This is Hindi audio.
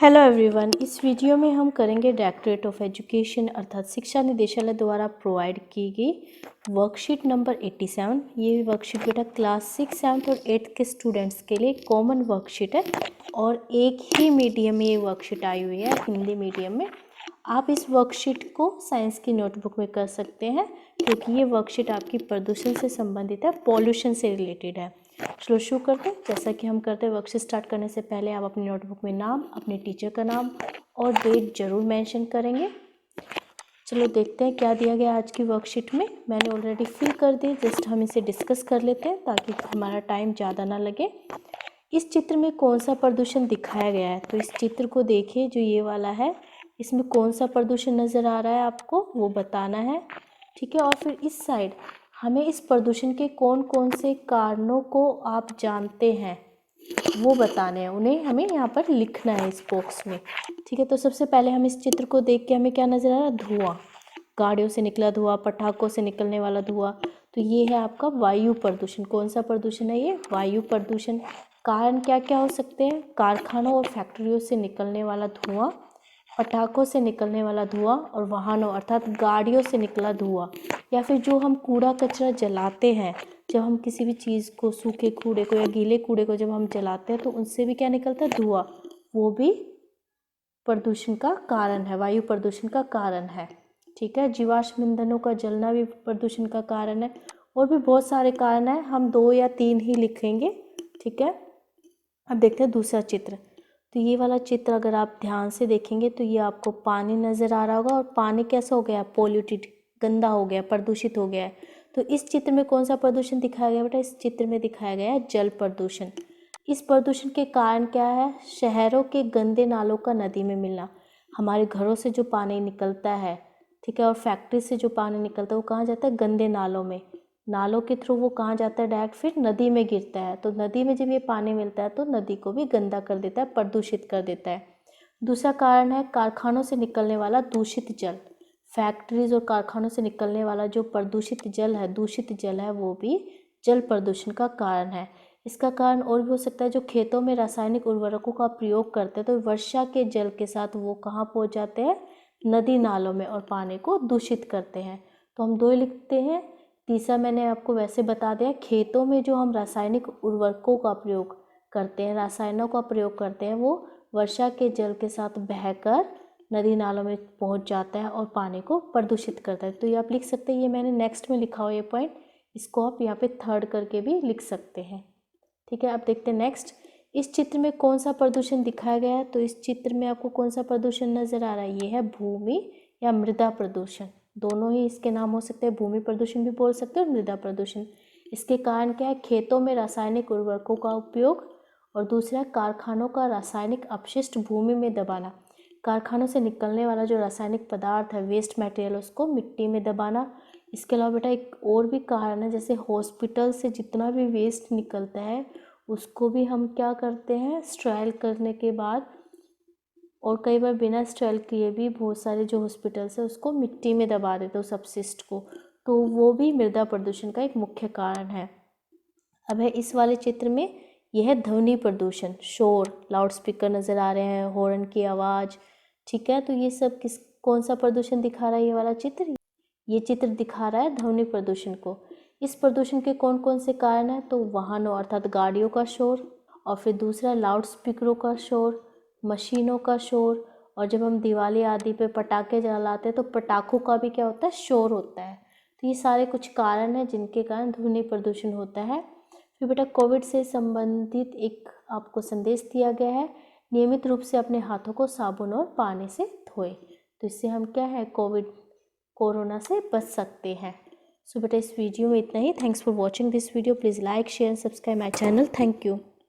हेलो एवरीवन, इस वीडियो में हम करेंगे डायरेक्टरेट ऑफ एजुकेशन अर्थात शिक्षा निदेशालय द्वारा प्रोवाइड की गई वर्कशीट नंबर 87। ये वर्कशीट बेटा क्लास 6, 7 और 8 के स्टूडेंट्स के लिए कॉमन वर्कशीट है और एक ही मीडियम में ये वर्कशीट आई हुई है, हिंदी मीडियम में। आप इस वर्कशीट को साइंस की नोटबुक में कर सकते हैं क्योंकि ये वर्कशीट आपकी प्रदूषण से संबंधित है, पॉल्यूशन से रिलेटेड है। चलो शुरू करते हैं। जैसा कि हम करते हैं, वर्कशीट स्टार्ट करने से पहले आप अपनी नोटबुक में नाम, अपने टीचर का नाम और डेट जरूर मेंशन करेंगे। चलो देखते हैं क्या दिया गया आज की वर्कशीट में। मैंने ऑलरेडी फिल कर दी, जस्ट हम इसे डिस्कस कर लेते हैं ताकि हमारा टाइम ज़्यादा ना लगे। इस चित्र में कौन सा प्रदूषण दिखाया गया है, तो इस चित्र को देखिए जो ये वाला है, इसमें कौन सा प्रदूषण नज़र आ रहा है आपको वो बताना है, ठीक है। और फिर इस साइड हमें इस प्रदूषण के कौन कौन से कारणों को आप जानते हैं वो बताने हैं, उन्हें हमें यहाँ पर लिखना है इस बॉक्स में, ठीक है। तो सबसे पहले हम इस चित्र को देख के हमें क्या नज़र आ रहा है, धुआं, गाड़ियों से निकला धुआं, पटाखों से निकलने वाला धुआं। तो ये है आपका वायु प्रदूषण। कौन सा प्रदूषण है ये, वायु प्रदूषण। कारण क्या क्या हो सकते हैं, कारखानों और फैक्ट्रियों से निकलने वाला धुआं, पटाखों से निकलने वाला धुआं और वाहनों अर्थात गाड़ियों से निकला धुआं, या फिर जो हम कूड़ा कचरा जलाते हैं, जब हम किसी भी चीज़ को, सूखे कूड़े को या गीले कूड़े को जब हम जलाते हैं तो उनसे भी क्या निकलता है, धुआं। वो भी प्रदूषण का कारण है, वायु प्रदूषण का कारण है, ठीक है। जीवाश्म ईंधनों का जलना भी प्रदूषण का कारण है और भी बहुत सारे कारण हैं, हम 2 या 3 ही लिखेंगे, ठीक है। अब देखते हैं दूसरा चित्र। तो ये वाला चित्र अगर आप ध्यान से देखेंगे तो ये आपको पानी नज़र आ रहा होगा और पानी कैसा हो गया, पोल्यूटेड, गंदा हो गया, प्रदूषित हो गया है। तो इस चित्र में कौन सा प्रदूषण दिखाया गया बेटा, इस चित्र में दिखाया गया है जल प्रदूषण। इस प्रदूषण के कारण क्या है, शहरों के गंदे नालों का नदी में मिलना। हमारे घरों से जो पानी निकलता है, ठीक है, और फैक्ट्री से जो पानी निकलता है वो कहाँ जाता है, गंदे नालों में। नालों के थ्रू वो कहाँ जाता है, डायरेक्ट फिर नदी में गिरता है। तो नदी में जब ये पानी मिलता है तो नदी को भी गंदा कर देता है, प्रदूषित कर देता है। दूसरा कारण है कारखानों से निकलने वाला दूषित जल। फैक्ट्रीज और कारखानों से निकलने वाला जो प्रदूषित जल है, दूषित जल है, वो भी जल प्रदूषण का कारण है। इसका कारण और भी हो सकता है, जो खेतों में रासायनिक उर्वरकों का प्रयोग करते हैं तो वर्षा के जल के साथ वो कहाँ पहुँच जाते हैं, नदी नालों में, और पानी को दूषित करते हैं। तो हम 2 लिखते हैं। तीसरा मैंने आपको वैसे बता दिया, खेतों में जो हम रासायनिक उर्वरकों का प्रयोग करते हैं, रसायनों का प्रयोग करते हैं, वो वर्षा के जल के साथ बहकर नदी नालों में पहुंच जाता है और पानी को प्रदूषित करता है। तो ये आप लिख सकते हैं, ये मैंने नेक्स्ट में लिखा हुआ ये पॉइंट, इसको आप यहाँ पे थर्ड करके भी लिख सकते हैं, ठीक है। अब देखते हैं नेक्स्ट। इस चित्र में कौन सा प्रदूषण दिखाया गया है, तो इस चित्र में आपको कौन सा प्रदूषण नजर आ रहा है, ये है भूमि या मृदा प्रदूषण। दोनों ही इसके नाम हो सकते हैं, भूमि प्रदूषण भी बोल सकते हैं और मृदा प्रदूषण। इसके कारण क्या है, खेतों में रासायनिक उर्वरकों का उपयोग और दूसरा कारखानों का रासायनिक अपशिष्ट भूमि में दबाना। कारखानों से निकलने वाला जो रासायनिक पदार्थ है, वेस्ट मटेरियल, उसको मिट्टी में दबाना। इसके अलावा बेटा एक और भी कारण है, जैसे हॉस्पिटल से जितना भी वेस्ट निकलता है उसको भी हम क्या करते हैं, स्ट्रायल करने के बाद, और कई बार बिना स्ट्रायल किए भी बहुत सारे जो हॉस्पिटल्स है उसको मिट्टी में दबा देते हैं उस अपशिष्ट को, तो वो भी मृदा प्रदूषण का एक मुख्य कारण है। अब है इस वाले चित्र में, यह है ध्वनि प्रदूषण, शोर, लाउड स्पीकर नज़र आ रहे हैं, हॉर्न की आवाज़, ठीक है। तो ये सब कौन सा प्रदूषण दिखा रहा है ये वाला चित्र, ये चित्र दिखा रहा है ध्वनि प्रदूषण को। इस प्रदूषण के कौन कौन से कारण हैं, तो वाहनों अर्थात गाड़ियों का शोर, और फिर दूसरा लाउड स्पीकरों का शोर, मशीनों का शोर, और जब हम दिवाली आदि पे पटाखे जलाते हैं तो पटाखों का भी क्या होता है, शोर होता है। तो ये सारे कुछ कारण हैं जिनके कारण ध्वनि प्रदूषण होता है। फिर बेटा कोविड से संबंधित एक आपको संदेश दिया गया है, नियमित रूप से अपने हाथों को साबुन और पानी से धोएं। तो इससे हम क्या है, कोरोना से बच सकते हैं। सो बेटा इस वीडियो में इतना ही। Thanks for watching this video. Please like, share and subscribe my channel. Thank you.